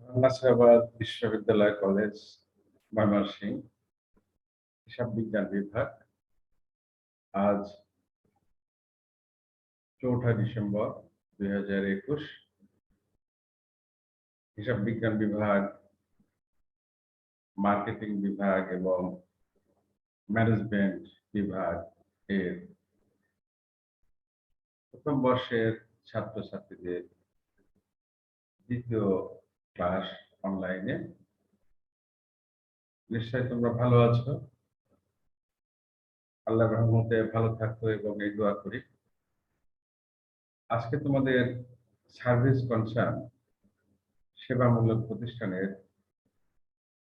নাসিরাবাদ বিশ্ববিদ্যালয় কলেজ, ময়মনসিংহ, হিসাব বিজ্ঞান বিভাগ। আজ 4 ডিসেম্বর 2021। হিসাব বিজ্ঞান বিভাগ, মার্কেটিং বিভাগ এবং ম্যানেজমেন্ট বিভাগ এর প্রথম বর্ষের ছাত্রছাত্রীদের দ্বিতীয় ক্লাস অনলাইনে। নিশ্চয়ই তোমরা ভালো আছো, আল্লাহর রহমতে ভালো থাকো এবং এই দোয়া করি। আজকে তোমাদের সার্ভিস কনসার্ন সেবামূলক প্রতিষ্ঠানের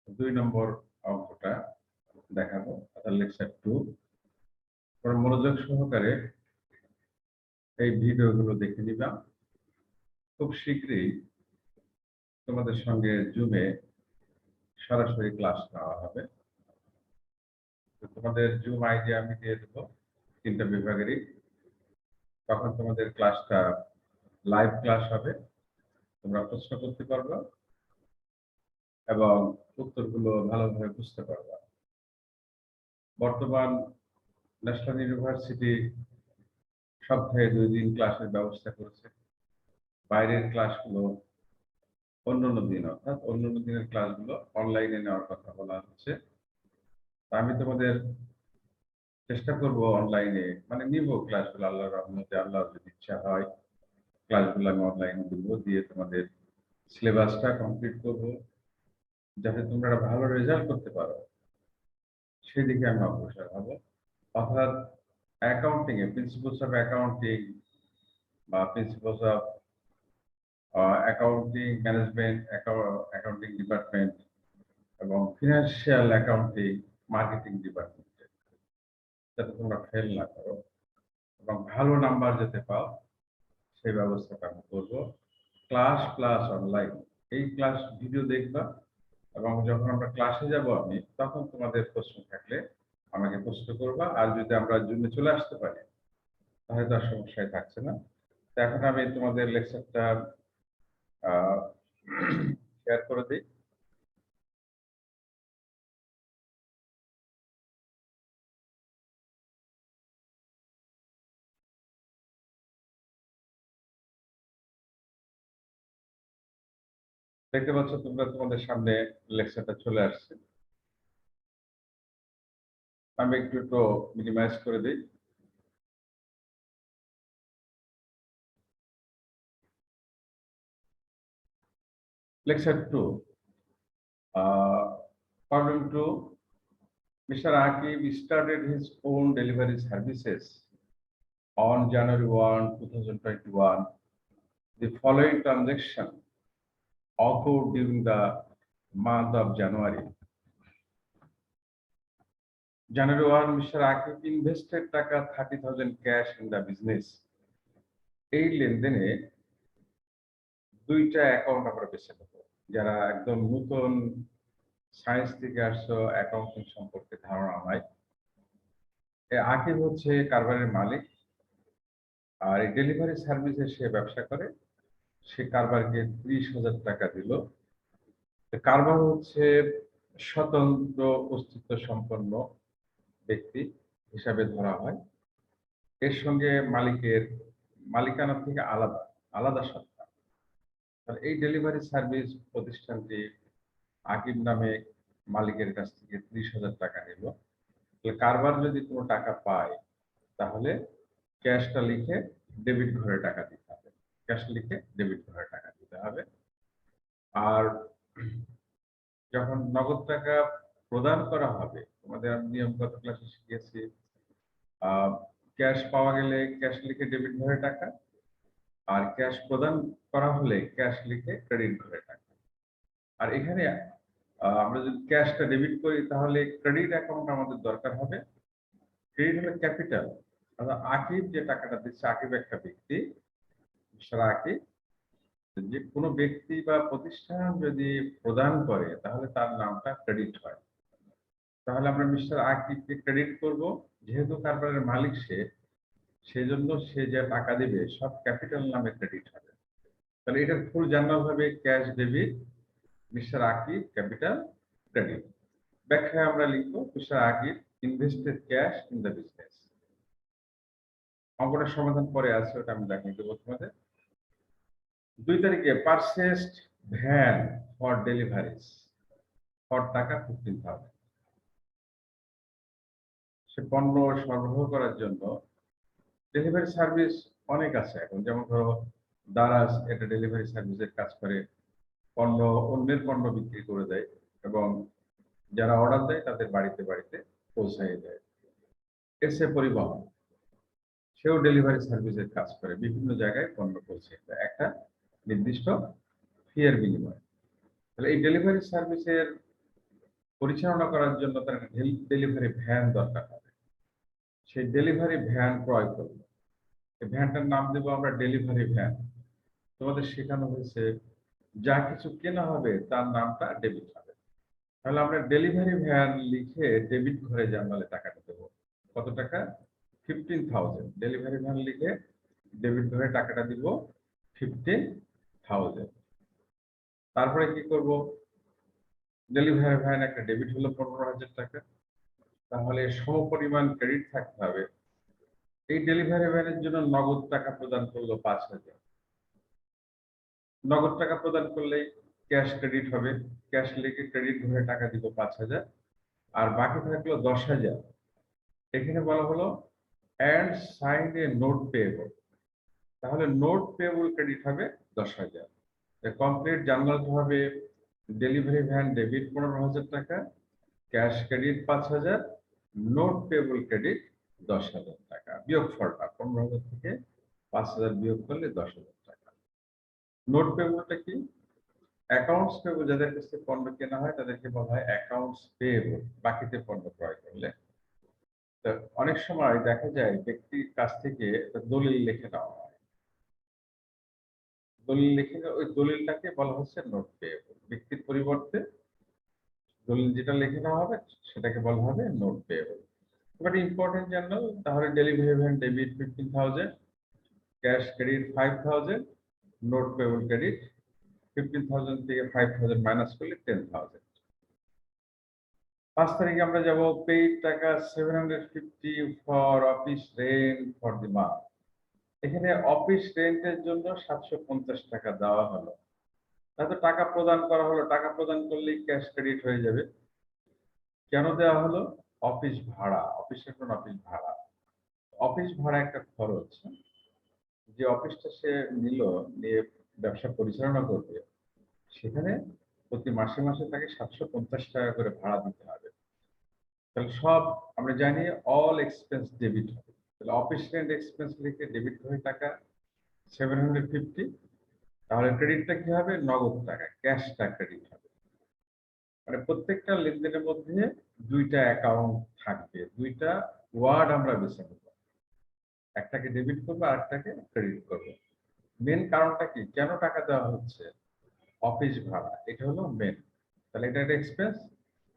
2 নম্বর অঙ্কটা দেখাবো, অর্থাৎ লেকচার 2। তোমরা মনোযোগ সহকারে এই ভিডিওগুলো দেখে নিবা। খুব শীঘ্রই তোমাদের সঙ্গে জুমে সরাসরি ক্লাস নেওয়া হবে। তোমাদের জুম আইডি আমি দিয়ে দেবো 3টা বিভাগেরই। তখন তোমাদের ক্লাসটা লাইভ ক্লাস হবে, তোমরা প্রশ্ন করতে পারবে এবং উত্তরগুলো ভালোভাবে বুঝতে পারবে। বর্তমান ন্যাশনাল ইউনিভার্সিটি সপ্তাহে 2 দিন ক্লাসের ব্যবস্থা করেছে। বাইরের ক্লাসগুলো অন্যান্য দিন, অর্থাৎ অন্যান্য দিনের ক্লাসগুলো অনলাইনে নেওয়ার কথা বলা হচ্ছে। আমি তোমাদের চেষ্টা করব অনলাইনে নিব ক্লাসগুলো, আল্লাহর রহমতে, আল্লাহর যদি ইচ্ছা হয় ক্লাসগুলো আমি অনলাইনে দিব, দিয়ে তোমাদের সিলেবাসটা কমপ্লিট করব, যাতে তোমরা ভালো রেজাল্ট করতে পারো সেদিকে আমি অগ্রসর হব। অর্থাৎ অ্যাকাউন্টিং এ প্রিন্সিপালস অফ অ্যাকাউন্টিং বা principles of accounting management, accounting department এবং ফিনান্সিয়াল অ্যাকাউন্টিং মার্কেটিং ডিপার্টমেন্টে যাতে তোমরা ফেল না করো এবং ভালো নাম্বার যাতে পাও সেই ব্যবস্থাটা আমি করবো। ক্লাস প্লাস অনলাইন, এই ক্লাস ভিডিও দেখবা এবং যখন আমরা ক্লাসে যাব আমি, তখন তোমাদের প্রশ্ন থাকলে আমাকে প্রশ্ন করবা। আর যদি আমরা জুমে চলে আসতে পারি তাহলে তার সমস্যায় থাকছে না। তো এখন আমি তোমাদের লেকচারটা শেয়ার করে দিই। দেখতে পাচ্ছ তোমরা, তোমাদের সামনে লেকচারটা চলে আসছে। আমি একটু মিনিমাইজ করে দিই। Lecture 2, problem 2. Mr. Akib started his own delivery services on January 1, 2021. The following transaction occurred during the month of January. January 1, Mr. Akib invested টাকা 30,000 cash in the business. এই লেনদেনে 2টা অ্যাকাউন্ট আমরা বেছে নেব। যারা একদম নতুন সায়েন্স থেকে আসছো, অ্যাকাউন্টিং সম্পর্কে ধারণা নাই, আকিব হচ্ছে কারবারের মালিক আর এই ডেলিভারি সার্ভিসে সে ব্যবসা করে। সে কারবারকে 30,000 টাকা দিল। কারবার হচ্ছে স্বতন্ত্র অস্তিত্ব সম্পন্ন ব্যক্তি হিসাবে ধরা হয়। এর সঙ্গে মালিকের মালিকানা থেকে আলাদা আলাদা সত্তা। এই ডেলিভারি সার্ভিস প্রতিষ্ঠানটি আকিব নামে মালিকের কাছ থেকে 30,000 টাকা নিল। কারবার যদি কোনো টাকা পায় তাহলে ক্যাশটা লিখে ডেবিট ঘরে টাকা দিতে হবে, ক্যাশ লিখে ডেবিট ঘরে টাকা দিতে হবে। আর যখন নগদ টাকা প্রদান করা হবে, তোমাদের নিয়ম গত ক্লাসে শিখিয়েছি, ক্যাশ পাওয়া গেলে ক্যাশ লিখে ডেবিট ঘরে টাকা, আর ক্যাশ প্রদান করা হলে ক্যাশ লিখে ক্রেডিট ঘরে টাকা। আর এখানে আমরা যদি ক্যাশটা ডেবিট করি তাহলে ক্রেডিট অ্যাকাউন্ট আমাদের দরকার হবে। ক্রেডিট হলো ক্যাপিটাল। অর্থাৎ আকিব যে টাকাটা দিচ্ছে, আকিব একটা ব্যক্তি, সারা আকিব যে কোনো ব্যক্তি বা প্রতিষ্ঠান যদি প্রদান করে তাহলে তার নামটা ক্রেডিট হয়। তাহলে আমরা মিস্টার আকিবকে ক্রেডিট করব, যেহেতু কারবারের মালিক সে, সেজন্য সে যে টাকা দেবে সব ক্যাপিটাল নামে ক্রেডিট হবে। তাহলে এটার ফুল জার্নাল হবে cash debit mister Akib capital credit. ব্যাখ্যায় আমরা লিখবো mister Akib invested cash in the business. অঙ্কটার সমাধান পরে আছে, ওটা আমি দেখাই দেবো তোমাদের। 2 তারিখে purchased van for deliveries for টাকা 15,000। সে পণ্য সরবরাহ করার জন্য ডেলিভারি সার্ভিস অনেক আছে এখন, যেমন ধরো দারাজ এটা ডেলিভারি সার্ভিসের কাজ করে, পণ্য অন্যের পণ্য বিক্রি করে দেয় এবং যারা অর্ডার দেয় তাদের বাড়িতে বাড়িতে পৌঁছায় দেয়। এসে পরিবহন, সেও ডেলিভারি সার্ভিসের কাজ করে, বিভিন্ন জায়গায় পণ্য পৌঁছে দেয় একটা নির্দিষ্ট ফি এর বিনিময়ে। তাহলে এই ডেলিভারি সার্ভিসের পরিচালনা করার জন্য তার ডেলিভারি ভ্যান দরকার হবে। সেই ডেলিভারি ভ্যান ক্রয় করবে। এই ভ্যানটার নাম দেবো আমরা ডেলিভারি ভ্যান। তোমাদের শেখানো হয়েছে যা কিছু কেনা হবে তার নামটা ডেবিট হবে। তাহলে আমরা ডেলিভারি ভ্যান লিখে ডেবিট ঘরে জার্নালে টাকাটা দেবো। কত টাকা? 15,000। ডেলিভারি ভ্যান লিখে ডেবিট ঘরে টাকাটা দিব 15,000। তারপরে কি করব? ডেলিভারি ভ্যান একটা ডেবিট হলো 15,000 টাকা, তাহলে সমপরিমাণ ক্রেডিট থাকতে হবে। এই ডেলিভারি ভ্যানের জন্য নগদ টাকা প্রদান করলো 5,000। নগদ টাকা প্রদান করলেই ক্যাশ ক্রেডিট হবে। ক্যাশ লিখে ক্রেডিট ঘরে টাকা দিব 5,000, আর বাকি থাকলো 10,000। এখানে বলা হলো and sign a note payable. তাহলে নোট পেয়েবল ক্রেডিট হবে 10,000। কমপ্লিট জার্নালটা হবে ডেলিভারি ভ্যান ডেবিট 15,000 টাকা, cash credit 5,000, note payable credit 10,000 টাকা। বিয়োগফলটা 15,000 থেকে 5,000 বিয়োগ করলে 10,000 টাকা। নোট পেয়েবলটা কি? অ্যাকাউন্টস পেয়েবল, যাদের কাছ থেকে পণ্য কেনা হয় তাদেরকে বলা হয় অ্যাকাউন্টস পেয়েবল, বাকিতে পণ্য ক্রয় করলে। তো অনেক সময় দেখা যায় ব্যক্তির কাছ থেকে দলিল লিখে নেওয়া হয়, দলিল লিখে ওই দলিলটাকে বলা হচ্ছে নোট পেয়েবল। ব্যক্তির পরিবর্তে দলিল যেটা লিখে নেওয়া হবে সেটাকে বলা হবে নোট পেয়েবল। বাট ইম্পর্টেন্ট জানলো, তাহলে delivery van debit 15,000, cash credit 5,000, note payable credit 15,000 থেকে 5,000 মাইনাস করলে 10,000। 5 তারিখে আমরা যাব পেইড টাকা 750 for office rent for the month. এখানে অফিস রেন্টের জন্য 750 টাকা দেওয়া হলো। তাতে টাকা প্রদান করা হলো, টাকা প্রদান করলেই ক্যাশ ক্রেডিট হয়ে যাবে। কেন দেওয়া হলো? অফিস ভাড়া, অফিসের কোন অফিস ভাড়া। অফিস ভাড়া একটা খরচ। যে অফিসটা সে নিল, নিয়ে ব্যবসা পরিচালনা করবে, সেখানে প্রতি মাসে মাসে তাকে 750 টাকা করে ভাড়া দিতে হবে। তাহলে সব আমরা জানি অল এক্সপেন্স ডেবিট হবে। তাহলে অফিস রেন্ট এক্সপেন্স লিখে ডেবিট করে টাকা 750, তাহলে ক্রেডিটটা কি হবে? নগদ টাকা, ক্যাশটা ক্রেডিট হবে। মানে প্রত্যেকটা লেনদেনের মধ্যে দুইটা অ্যাকাউন্ট থাকবে, দুইটা ওয়ার্ড আমরা বেছে নেব, একটাকে ডেবিট করবো আর একটাকে ক্রেডিট করবো। মেন কারণটা কি, কেন টাকা দেওয়া হচ্ছে? অফিস ভাড়া, এটা হলো মেন। তাহলে এটা একটা এক্সপেন্স,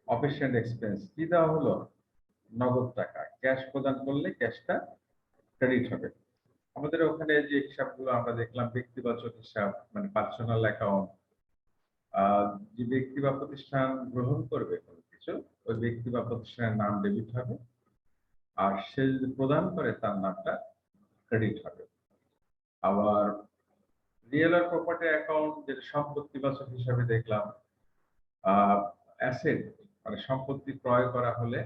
অফিস রেন্ট এক্সপেন্স। কি দেওয়া হলো? নগদ টাকা, ক্যাশ প্রদান করলে ক্যাশটা ক্রেডিট হবে। আমাদের ওখানে যে হিসাবগুলো আমরা দেখলাম ব্যক্তিবাচক হিসাব, মানে পার্সোনাল অ্যাকাউন্ট, যে ব্যক্তি বা প্রতিষ্ঠান গ্রহণ করবে কোনো কিছু, ওই ব্যক্তি বা প্রতিষ্ঠানের নাম ডেবিট হবে, আর সে যদি প্রদান করে তার নামটা ক্রেডিট হবে। আবার রিয়েল আর প্রপার্টি অ্যাকাউন্ট, যেটা সম্পত্তিবাচক হিসাবে দেখলাম, অ্যাসেট মানে সম্পত্তি ক্রয় করা হলে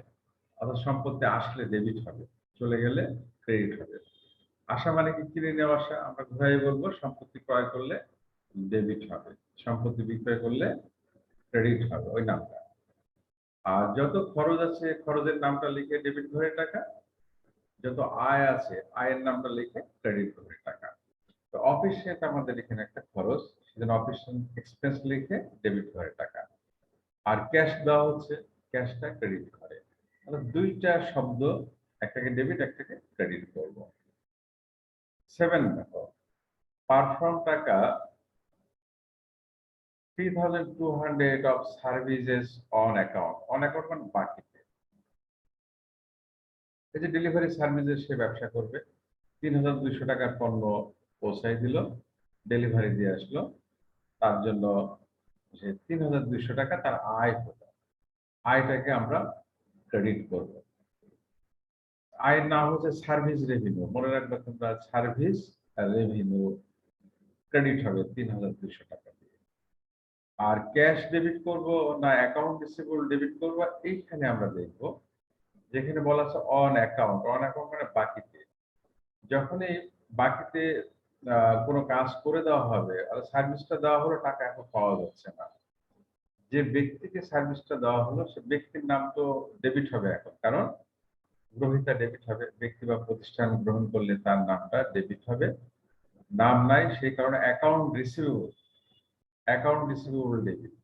অর্থাৎ সম্পত্তি আসলে ডেবিট হবে, চলে গেলে ক্রেডিট হবে। আসা মানে কি? কিনে নেওয়া আসা। আমরা ঘুরাই বলবো সম্পত্তি ক্রয় করলে ডেবিট হবে, সম্পত্তি বিক্রয় করলে ক্রেডিট হবে ওই নামটা। আর যত খরচ আছে খরচের নামটা লিখে ডেবিট ঘরে টাকা, যত আয় আছে আয়ের নামটা লিখে ক্রেডিট ঘরে টাকা। তো অফিস রেন্ট আমাদের এখানে একটা খরচ, সেজন্য অফিস এক্সপেন্স লিখে ডেবিট ঘরে টাকা। আর ক্যাশ দেওয়া হচ্ছে, ক্যাশটা ক্রেডিট ঘরে। তাহলে দুইটা শব্দ, একটাকে ডেবিট একটাকে ক্রেডিট করব। 7 দেখো, পারফর্ম টাকা 3,200 of services on account, on account মানে বাকিতে। এই যে ডেলিভারি সার্ভিসের সে ব্যবসা করবে, 3,200 টাকার পণ্য পৌঁছাই দিল, ডেলিভারি দিয়ে আসলো, তার জন্য যে ৩,২০০ টাকা তার আয় হলো, আয়টাকে আমরা ক্রেডিট করব। আয়ের নাম হচ্ছে সার্ভিস রেভিনিউ, মনে রাখবে তোমরা, সার্ভিস রেভিনিউ ক্রেডিট হবে ৩,২০০ টাকা দিয়ে। আর ক্যাশ ডেবিট করব না অ্যাকাউন্ট রিসিভেবল ডেবিট করব, এইখানে আমরা দেখব যেখানে বলা আছে অন অ্যাকাউন্ট। অন অ্যাকাউন্ট মানে বাকিতে। যখনই বাকিতে কোনো কাজ করে দেওয়া হবে আর সার্ভিসটা দেওয়া হলো, টাকা এখন পাওয়া যাচ্ছে না, যে ব্যক্তিকে সার্ভিসটা দেওয়া হলো সে ব্যক্তির নাম তো ডেবিট হবে এখন, কারণ গ্রহীতা ডেবিট হবে। ব্যক্তি বা প্রতিষ্ঠান গ্রহণ করলে তার নামটা ডেবিট হবে, নাম নাই সেই কারণে account receivable, account receivable debit.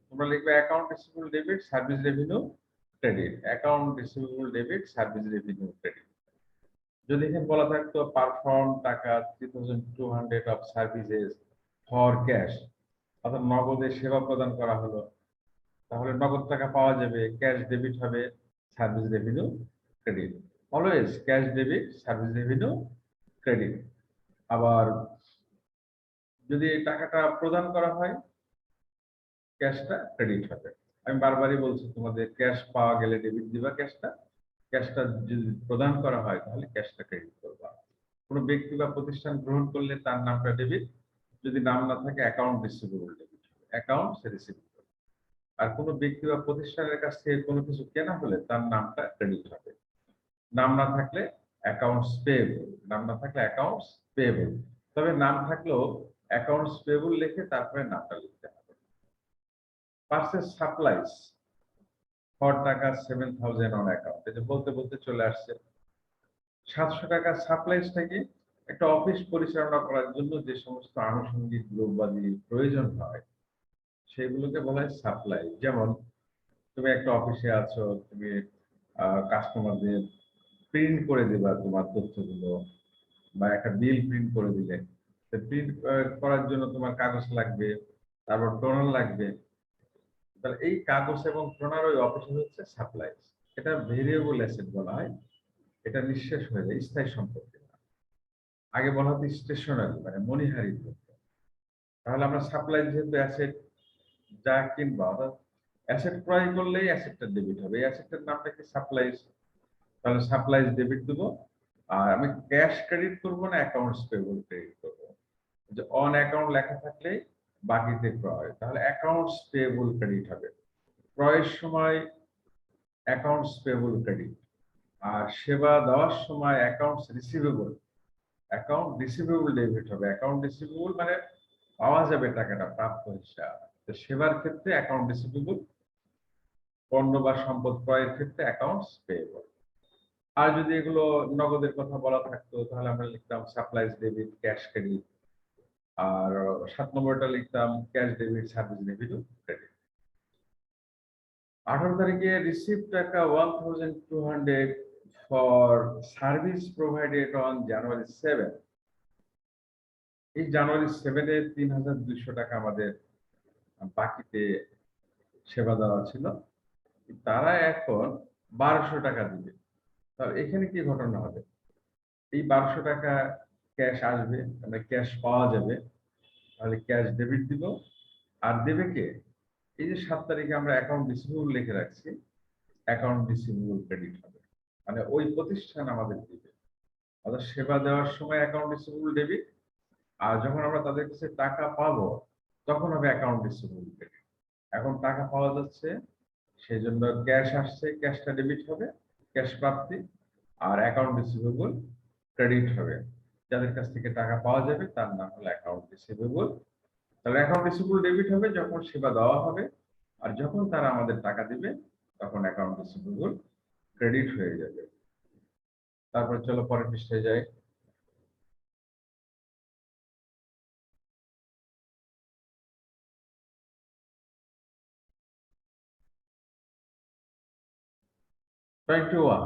তোমরা লিখবে account receivable debit service revenue credit, account receivable debit service revenue credit. যদি এখানে বলা থাকতো পারফর্ম টাকা ৩,২০০ অফ সার্ভিসেস ফর ক্যাশ, অর্থাৎ নগদে সেবা প্রদান করা হলো, তাহলে নগদ টাকা পাওয়া যাবে, ক্যাশ ডেবিট হবে, service revenue credit. Always cash debit service revenue credit. আবার যদি এই টাকাটা প্রদান করা হয়, ক্যাশটা ক্রেডিট হবে। আমি বারবারই বলছি তোমাদের, ক্যাশ পাওয়া গেলে ডেবিট দিবা ক্যাশটা, ক্যাশটা যদি প্রদান করা হয় তাহলে ক্যাশটা ক্রেডিট করবা। কোনো ব্যক্তি বা প্রতিষ্ঠান গ্রহণ করলে তার নামটা ডেবিট, যদি নাম না থাকে account receivable debit, account receivable. আর কোনো ব্যক্তি বা প্রতিষ্ঠানের কাছ থেকে কোনো কিছু কেনা হলে তার নামটা ক্রেডিট হবে, নাম না থাকলে অ্যাকাউন্টস পেয়েবল, নাম না থাকলে অ্যাকাউন্টস পেয়েবল। তবে নাম থাকলেও অ্যাকাউন্টস পেয়েবল লিখে তারপরে নামটা লিখতে হবে। পার্সেস সাপ্লাইস ফর টাকা 7,000 অন অ্যাকাউন্ট, এই যে বলতে বলতে চলে আসছে। 700 টাকা সাপ্লাইসটা কি? একটা অফিস পরিচালনা করার জন্য যে সমস্ত আনুষঙ্গিক দ্রব্যাদি প্রয়োজন হয় সেগুলোকে বলা হয় সাপ্লাই। যেমন তুমি একটা অফিসে আছো, তুমি কাস্টমারদের প্রিন্ট করে দিবা তোমার তথ্যগুলো, বা একটা বিল প্রিন্ট করে দিলে, প্রিন্ট করার জন্য তোমার কাগজ লাগবে, তারপর টোনার লাগবে। তাহলে এই কাগজ এবং টোনার ওই অফিসে হচ্ছে সাপ্লাইস। এটা ভেরিয়েবল অ্যাসেট বলা হয়, এটা নিঃশেষ হয়ে যায়, স্থায়ী সম্পত্তি না। আগে বলা হতো স্টেশনারি মানে মনিহারি দ্রব্য। তাহলে আমরা সাপ্লাই যেহেতু অ্যাসেট, যা কিনবা, অর্থাৎ অ্যাসেট ক্রয় করলেই অ্যাসেটটা ডেবিট হবে, এই অ্যাসেটের নামটা কি? সাপ্লাইস। তাহলে সাপ্লাইস ডেবিট দেবো। আর আমি ক্যাশ ক্রেডিট করবো না অ্যাকাউন্টস পেয়েবল ক্রেডিট করবো? যে অন অ্যাকাউন্ট লেখা থাকলে বাকিতে ক্রয়, তাহলে অ্যাকাউন্টস পেয়েবল ক্রেডিট হবে। ক্রয়ের সময় অ্যাকাউন্টস পেয়েবল ক্রেডিট, আর সেবা দেওয়ার সময় accounts receivable, account receivable debit হবে। অ্যাকাউন্ট রিসিভেবল মানে পাওয়া যাবে টাকাটা, প্রাপ্য হিসাব। তো সেবার ক্ষেত্রে অ্যাকাউন্ট রিসিভেবল, পণ্য বা সম্পদ ক্রয়ের ক্ষেত্রে অ্যাকাউন্টস পেয়েবল। আর যদি এগুলো নগদের কথা বলা থাকতো তাহলে আমরা লিখতাম সাপ্লাইজ ডেবিট ক্যাশ ক্রেডিট, আর 7 নম্বরটা লিখতাম cash debit service revenue credit. 18 তারিখে রিসিভ টাকা 1,200 for service provided on January 7। এই জানুয়ারি 7-এ 3,200 টাকা আমাদের বাকিতে সেবা দেওয়া ছিল, তারা এখন 1,200 টাকা দিবে। তাহলে এখানে কি ঘটনা হবে? এই 1,200 টাকা ক্যাশ আসবে, মানে ক্যাশ পাওয়া যাবে, তাহলে ক্যাশ ডেবিট দিব। আর দেবে কে? এই যে 7 তারিখে আমরা অ্যাকাউন্ট রিসিভেবল লিখে রাখছি, অ্যাকাউন্ট রিসিভেবল ক্রেডিট হবে, মানে ওই প্রতিষ্ঠান আমাদের দিবে। অর্থাৎ সেবা দেওয়ার সময় অ্যাকাউন্ট রিসিভেবল ডেবিট, আর যখন আমরা তাদের কাছে টাকা পাবো তখন হবে অ্যাকাউন্ট রিসিভেবল ক্রেডিট। এখন টাকা পাওয়া যাচ্ছে, সেই জন্য ক্যাশ আসছে, ক্যাশটা ডেবিট হবে, ক্যাশ প্রাপ্তি। আর অ্যাকাউন্ট রিসিভেবল ক্রেডিট হবে, যাদের কাছ থেকে টাকা পাওয়া যাবে তার নাম হলো অ্যাকাউন্ট রিসিভেবল। তাহলে অ্যাকাউন্ট রিসিভেবল ডেবিট হবে যখন সেবা দেওয়া হবে, আর যখন তারা আমাদের টাকা দিবে তখন অ্যাকাউন্ট রিসিভেবল ক্রেডিট হয়ে যাবে। তারপর চলো পরের পৃষ্ঠায় যাই। Twenty one,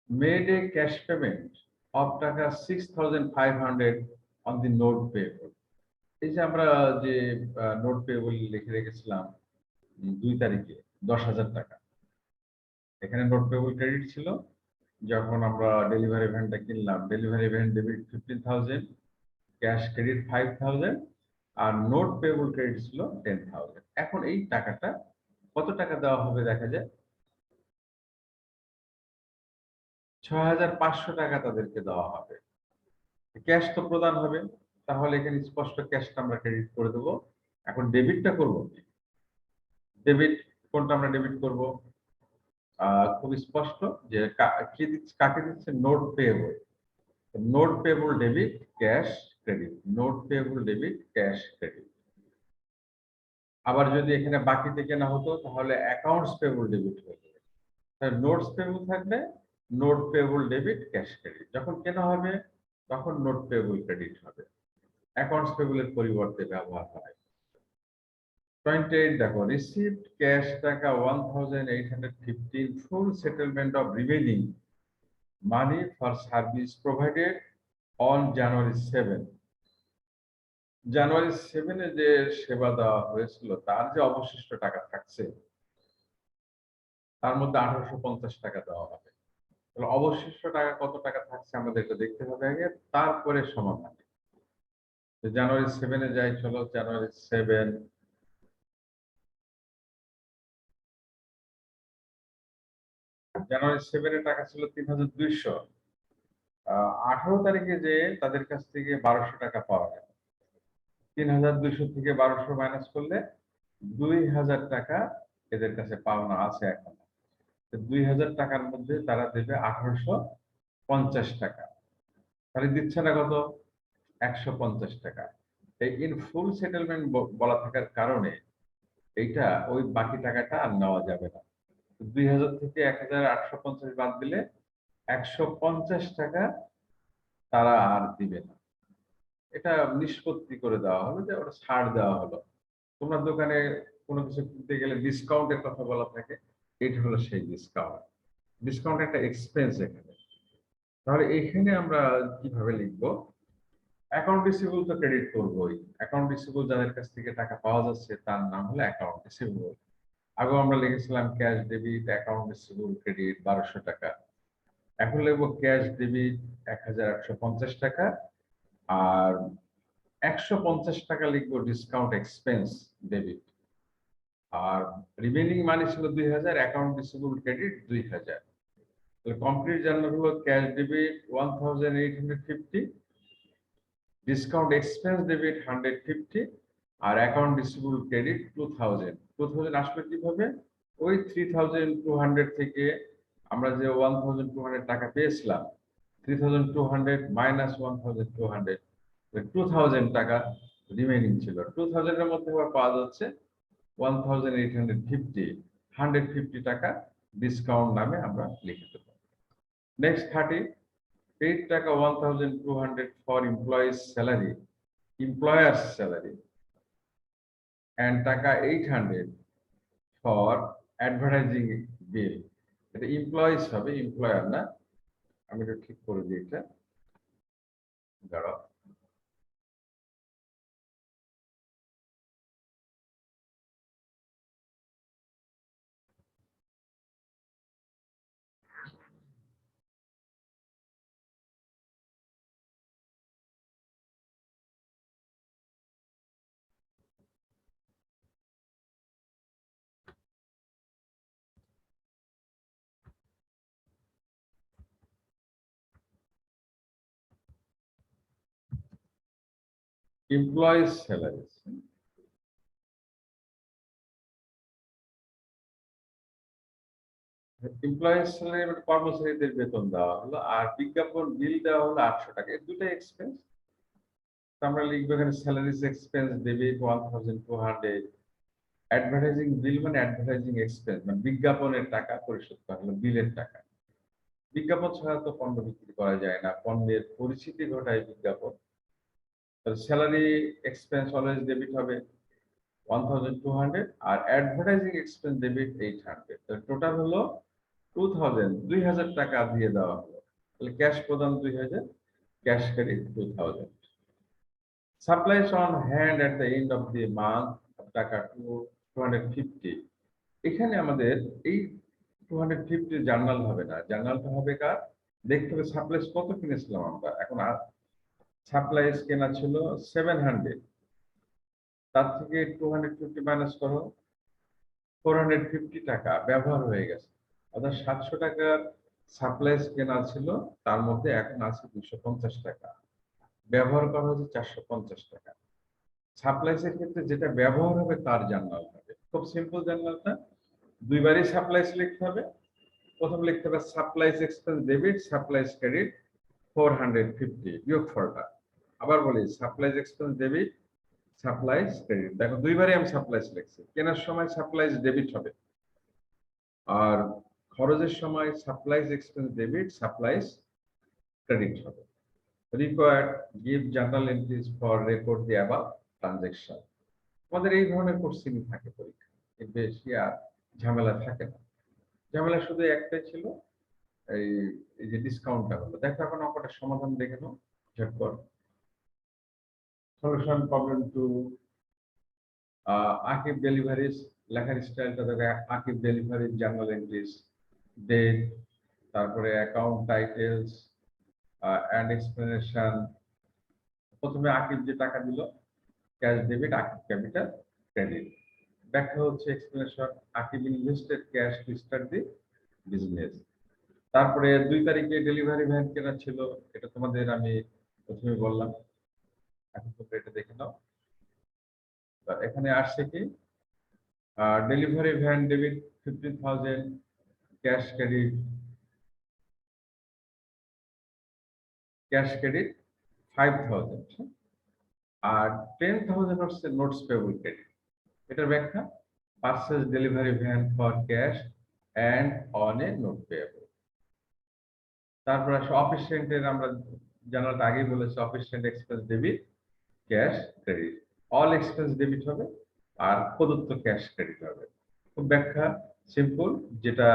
made a cash payment of টাকা 6,500 on the note payable। এই যে আমরা যে নোট পেয়েবল লিখে রেখেছিলাম 2 তারিখে 10,000 টাকা, এখানে নোট পেয়েবল ক্রেডিট ছিল। যখন আমরা ডেলিভারি ভ্যানটা কিনলাম, delivery van debit 15,000, cash credit 5,000, আর নোট পেয়েবল ক্রেডিট ছিল 10,000। এখন এই টাকাটা কত টাকা দেওয়া হবে দেখা যায় 6,500 টাকা তাদেরকে দেওয়া হবে। ক্যাশ তো প্রদান হবে, তাহলে এখানে স্পষ্ট ক্যাশটা আমরা ক্রেডিট করে দেবো। এখন ডেবিটটা করবো কি? ডেবিট কোনটা আমরা ডেবিট করব? খুব স্পষ্ট যে কাকে দিচ্ছে, note payable. Note payable debit cash credit, note payable debit cash credit. আবার যদি এখানে বাকি থেকে না হতো তাহলে অ্যাকাউন্টস পেয়েবল ডেবিট হয়ে যাবে। তাহলে নোটস পেয়েবল থাকবে, note payable debit cash credit. যখন কেনা হবে তখন নোট পেয়েবল ক্রেডিট হবে, অ্যাকাউন্টস পেয়েবলের পরিবর্তে ব্যবহার হয়। 28 দেখো, রিসিভড ক্যাশ টাকা 1,815 full settlement of remaining money for service provided on January 7। জানুয়ারি 7-এ যে সেবা দেওয়া হয়েছিল তার যে অবশিষ্ট টাকা থাকছে তার মধ্যে 1850 টাকা দেওয়া হবে। তাহলে অবশিষ্ট টাকা কত টাকা থাকছে আমাদেরকে দেখতে হবে আগে, তারপরে সমাধান। জানুয়ারি 7-এ যাই, চলো জানুয়ারি 7। জানুয়ারি 7-এ টাকা ছিল 3,200। 18 তারিখে যে তাদের কাছ থেকে 1200 টাকা পাওয়া গেল। 3,200 থেকে 1200 মাইনাস করলে 2,000 টাকা এদের কাছে পাওনা আছে এখন। 2,000 টাকার মধ্যে তারা দেবে 1850 টাকা। তাহলে দিচ্ছে না কত? 150 টাকা। এই ইন ফুল সেটেলমেন্ট বলা থাকার কারণে এইটা ওই বাকি টাকাটা আর নেওয়া যাবে না। 2,000 থেকে 1,850 বাদ দিলে 150 টাকা তারা আর দিবে না। এটা নিষ্পত্তি করে দেওয়া হলো, যে ওটা ছাড় দেওয়া হলো। তোমরা দোকানে কোনো কিছু কিনতে গেলে ডিসকাউন্টের কথা বলা থাকে, এটা হলো সেই ডিসকাউন্ট। ডিসকাউন্ট একটা এক্সপেন্স এখানে। তাহলে এখানে আমরা কিভাবে লিখবো? অ্যাকাউন্ট রিসিভেবল তো ক্রেডিট করবোই। অ্যাকাউন্ট রিসিভেবল যাদের কাছ থেকে টাকা পাওয়া যাচ্ছে তার নাম হলো অ্যাকাউন্ট রিসিভেবল। আগেও আমরা লিখেছিলাম cash debit account receivable credit 1200 টাকা। এখন লিখবো ক্যাশ ডেবিট 1,850 টাকা, আর 150 টাকা লিখবো ডিসকাউন্ট এক্সপেন্স ডেবিট। আর রিমেইনিং মানি ছিল 2,000, অ্যাকাউন্ট রিসিভেবল ক্রেডিট 2,000। তাহলে কমপ্লিট জার্নাল হলো cash debit 1,850, discount expense debit 150, আর অ্যাকাউন্ট রিসিভেবল ক্রেডিট 2,000। 2,000 আসবে কিভাবে? ওই 3,200 থেকে আমরা যে 1,200 টাকা পেয়েছিলাম, 3,200 মাইনাস 1,200, 2,000 টাকা রিমেইনিং ছিল। 2,000 এর মধ্যে আবার পাওয়া যাচ্ছে 1,850, 150 টাকা ডিসকাউন্ট নামে আমরা লিখে দেবো। নেক্সট 30, পেইড টাকা 1,200 for employees salary, employers salary, and টাকা 800 ফর অ্যাডভার্টাইজিং বিল। এটা এমপ্লয়িজ হবে, এমপ্লয়ার না। আমি এটা ঠিক করে দিই, এটা দাঁড়াও। এমপ্লয়িজ স্যালারিজ, এমপ্লয়িজ স্যালারি মানে কর্মচারীদের বেতন দেওয়া হলো, আর বিজ্ঞাপন বিল দেওয়া হলো 800 টাকা। এই দুটাই এক্সপেন্স। আমরা লিখবো এখানে স্যালারিজ এক্সপেন্স ডেবিট 1,200, অ্যাডভার্টাইজিং বিল মানে অ্যাডভার্টাইজিং এক্সপেন্স মানে বিজ্ঞাপনের টাকা পরিশোধ করা হলো, বিলের টাকা। বিজ্ঞাপন ছাড়া তো পণ্য বিক্রি করা যায় না, পণ্যের পরিচিতি ঘটায় বিজ্ঞাপন। তাহলে স্যালারি এক্সপেন্স অলওয়েজ ডেবিট হবে 1,200, আর অ্যাডভার্টাইজিং এক্সপেন্স ডেবিট 800। তাহলে টোটাল হলো 2,000, 2,000 টাকা দিয়ে দেওয়া হলো। তাহলে ক্যাশ প্রদান 2,000, cash credit 2,000। Supplies on hand at the end of the month টাকা 250। এখানে আমাদের এই 250 জার্নাল হবে না, জার্নালটা হবে কার? দেখতে হবে সাপ্লাইস কত কিনেছিলাম আমরা। এখন সাপ্লাইস কেনা ছিল 700, তার থেকে 250 মাইনাস করো, 450 টাকা ব্যবহার হয়ে গেছে। অর্থাৎ 700 টাকার সাপ্লাইস কেনা ছিল, তার মধ্যে এখন আছে 250 টাকা, ব্যবহার করা হচ্ছে 450 টাকা। সাপ্লাইসের ক্ষেত্রে যেটা ব্যবহার হবে তার জার্নাল হবে, খুব সিম্পল জার্নালটা। দুইবারই সাপ্লাইস লিখতে হবে। প্রথম লিখতে হবে supplies expense debit, supplies credit 450 বিয়োগফলটা। আবার বলি supplies expense debit, supplies credit. দেখো দুইবারই আমি সাপ্লাইস লিখছি। কেনার সময় সাপ্লাইস ডেবিট হবে, আর খরচের সময় supplies expense debit, supplies credit হবে। Required give journal entries for record the above transaction. আমাদের এই ধরনের কোশ্চেন থাকে পরীক্ষা, এর বেশি আর ঝামেলা থাকে না। ঝামেলা শুধু একটাই ছিল, এই এই যে ডিসকাউন্টটা হলো। দেখো এখন অঙ্কটা সমাধান দেখে নাও ঝটপট। Solution problem to Akib deliveries, লেখার স্টাইলটা দেখো Akib deliveries journal entries, date, তারপরে অ্যাকাউন্ট টাইটেলস অ্যান্ড এক্সপ্লেনেশন। প্রথমে আকিব যে টাকা দিল, cash debit, Akib capital credit. ব্যাখ্যা হচ্ছে explanation, Akib invested cash to start the business. তারপরে 2 তারিখে ডেলিভারি ভ্যান কেনা ছিল, এটা তোমাদের আমি প্রথমে বললাম, এখন তোমরা এটা দেখে নাও। এখানে আসছে কি delivery van debit 15,000, cash credit, cash credit 5,000, আর 10,000 হচ্ছে নোটস পেবল ক্রেডিট। এটার ব্যাখ্যা purchase delivery van for cash and on a note payable. তারপর আসে অফিস রেন্টের, আমরা জানাটা আগেই বলেছি, office rent expense debit, cash credit. All expense debit হবে আর প্রদত্ত ক্যাশ ক্রেডিট হবে। খুব ব্যাখ্যা সিম্পল, যেটা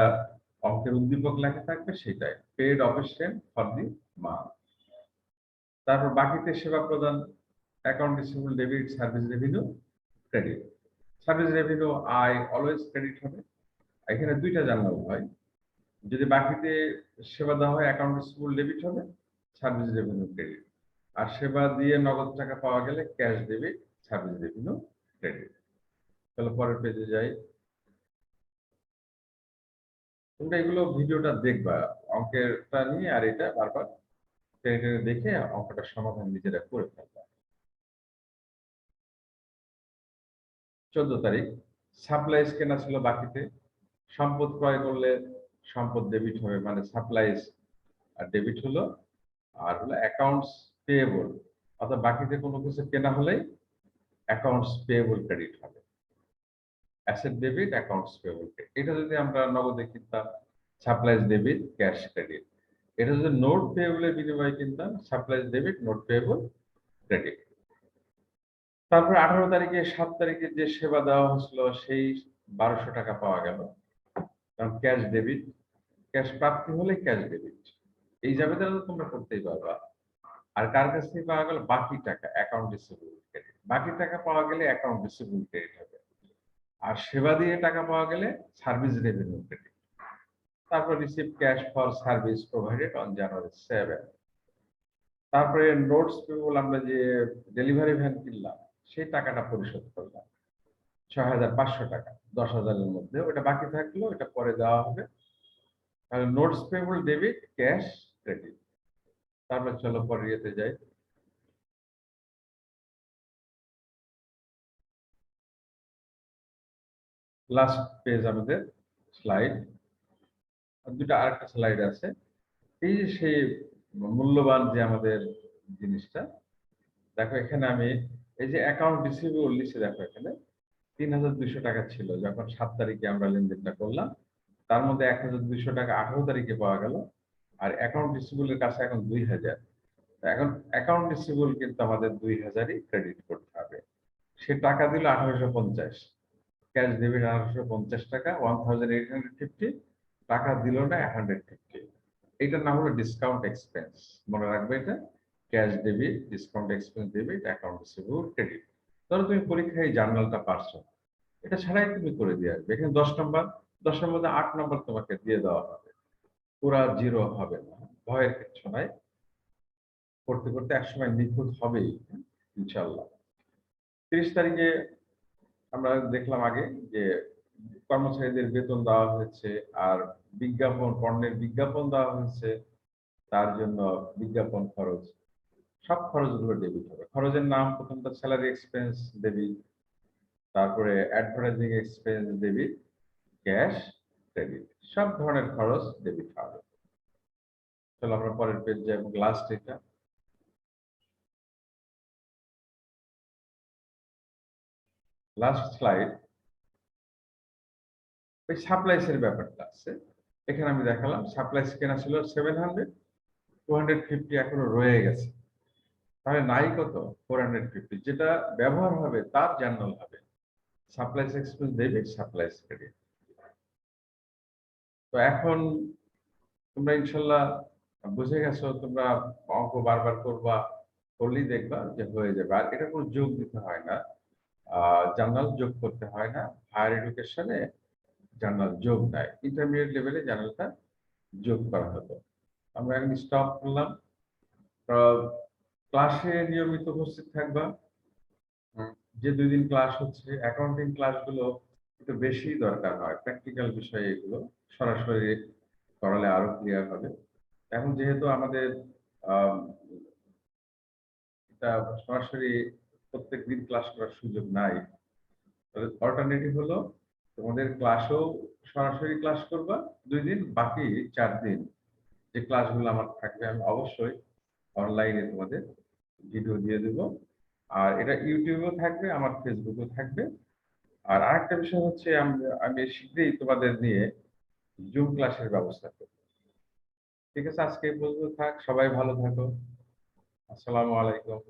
অঙ্কের উদ্দীপক লেখা থাকবে সেটাই, paid office rent for the month. তারপর বাকিতে সেবা প্রদান, account receivable debit, service revenue credit. Service revenue I always credit হবে। এখানে দুইটা জার্নাল হয়, যদি বাকিতে সেবা দেওয়া হয় অ্যাকাউন্ট রিসিভেবল ডেবিট হবে, সার্ভিস রেভিনিউ ক্রেডিট। আর সেবা দিয়ে নগদ টাকা পাওয়া গেলে cash debit, service revenue credit. তাহলে পরের পেজে যাই। তোমরা এগুলো ভিডিওটা দেখবা অঙ্কেরটা নিয়ে, আর এটা বারবার টেনে দেখে অঙ্কটা সমাধান নিজেরা করে ফেলবা। 14 তারিখ সাপ্লাইস কেনা ছিল বাকিতে, সম্পদ ক্রয় করলে সম্পদ ডেবিট হবে, মানে সাপ্লাইস আর ডেবিট হলো। আর হলো অ্যাকাউন্টস পেয়েবল, অর্থাৎ বাকিতে কোনো কিছু কেনা হলেই অ্যাকাউন্টস পেয়েবল ক্রেডিট হবে, asset debit, accounts payable credit. এটা যদি আমরা নগদে কিনতাম সাপ্লাইস ডেবিট, ক্যাশ ক্রেডিট। এটা যদি নোট পেয়েবলের বিনিময়ে কিনতাম supplies debit, note payable credit. তারপর 18 তারিখে 7 তারিখে যে সেবা দেওয়া হয়েছিল সেই 1200 টাকা পাওয়া গেল, কারণ ক্যাশ ডেবিট, ক্যাশ প্রাপ্তি হলে ক্যাশ ডেবিট। এই জাবেদাটা তো তোমরা করতেই পারবা। আর কার কাছ থেকে পাওয়া গেল বাকি টাকা, অ্যাকাউন্ট রিসিভেবল ক্রেডিট। বাকি টাকা পাওয়া গেলে অ্যাকাউন্ট রিসিভেবল ক্রেডিট হবে, আর সেবা দিয়ে টাকা পাওয়া গেলে সার্ভিস রেভিনিউ ক্রেডিট। তারপর receive cash for service provided on January 7। তারপরে নোটস পেবল, আমরা যে ডেলিভারি ভ্যান কিনলাম সেই টাকাটা পরিশোধ করলাম 6,500 টাকা, 10,000-এর মধ্যে। ওটা বাকি থাকলো, এটা পরে দেওয়া হবে। তাহলে notes payable debit, cash credit. তারপর চলো পরে ইয়েতে যাই। লাস্ট পেজ আমাদের স্লাইড, দুটা আরেকটা স্লাইড আছে। এই যে সেই মূল্যবান যে আমাদের জিনিসটা, দেখো এখানে আমি এই যে অ্যাকাউন্ট রিসিভেবল লিখে, দেখো এখানে 3,200 টাকা ছিল যখন 7 তারিখে আমরা লেনদেনটা করলাম। তার মধ্যে 1,200 টাকা 18 তারিখে পাওয়া গেল, আর অ্যাকাউন্ট রিসিভেবলের কাছে এখন 2,000। এখন অ্যাকাউন্ট রিসিভেবল কিন্তু আমাদের 2,000-ই ক্রেডিট করতে হবে। সে টাকা দিল 1,850, ক্যাশ ডেবিট 1,850 টাকা, 1,850 টাকা দিল না 150। এটার নাম হলো ডিসকাউন্ট এক্সপেন্স, মনে রাখবে এটা। Cash debit, discount expense debit, account receivable credit. ধরো তুমি পরীক্ষায় জার্নালটা পারছো, এটা ছাড়াই তুমি করে দিয়ে আসবে। এখানে 10 নম্বর, 10-এর মধ্যে 8 নম্বর তোমাকে দিয়ে দেওয়া হবে, পুরা জিরো হবে না, ভয়ের কিছু নাই। করতে করতে একসময় নিখুঁত হবেই ইনশাল্লাহ। 30 তারিখে আমরা দেখলাম আগে যে কর্মচারীদের বেতন দেওয়া হয়েছে, আর বিজ্ঞাপন, পণ্যের বিজ্ঞাপন দেওয়া হয়েছে, তার জন্য বিজ্ঞাপন খরচ, সব খরচগুলো ডেবিট হবে। খরচের নাম প্রথমত স্যালারি এক্সপেন্স ডেবিট, তারপরে advertising expense debit, cash debit, সব ধরনের খরচ ডেবিট হবে। চলো আমরা পরের পেজ যাই, এবং লাস্ট এটা লাস্ট স্লাইড, ওই সাপ্লাইস এর ব্যাপারটা আছে। এখানে আমি দেখালাম সাপ্লাইস কেনা ছিল 700, 250 এখনো রয়ে গেছে, তাহলে নাই কত 450, যেটা ব্যবহার হবে তার জার্নাল হবে supplies expense debit, supplies credit. তো এখন তোমরা ইনশাল্লাহ বুঝে গেছো, তোমরা অঙ্ক বারবার করবা, করলেই দেখবা যে হয়ে যাবে। আর এটা কোনো যোগ দিতে হয় না, জার্নাল যোগ করতে হয় না। হায়ার এডুকেশনে জার্নাল যোগ দেয়, ইন্টারমিডিয়েট লেভেলে জার্নালটা যোগ করা হতো। আমরা এখন স্টপ করলাম। ক্লাসে নিয়মিত উপস্থিত থাকবা। যে 2 দিন ক্লাস হচ্ছে, অ্যাকাউন্টিং ক্লাসগুলো একটু বেশি দরকার হয়, প্র্যাকটিক্যাল বিষয় এগুলো সরাসরি করালে আরো ক্লিয়ার হবে। এখন যেহেতু আমাদের এটা সরাসরি প্রত্যেকদিন ক্লাস করার সুযোগ নাই, তাহলে অল্টারনেটিভ হলো তোমাদের ক্লাসও সরাসরি ক্লাস করবা 2 দিন, বাকি 4 দিন যে ক্লাসগুলো আমার থাকবে আমি অবশ্যই অনলাইনে তোমাদের ভিডিও দিয়ে দেব। আর এটা ইউটিউবেও থাকবে, আমার ফেসবুকেও থাকবে। আর আরেকটা বিষয় হচ্ছে আমি শীঘ্রই তোমাদের নিয়ে জুম ক্লাসের ব্যবস্থা করব। ঠিক আছে, আজকে এই পর্যন্ত থাক, সবাই ভালো থাকো। আসসালামু আলাইকুম।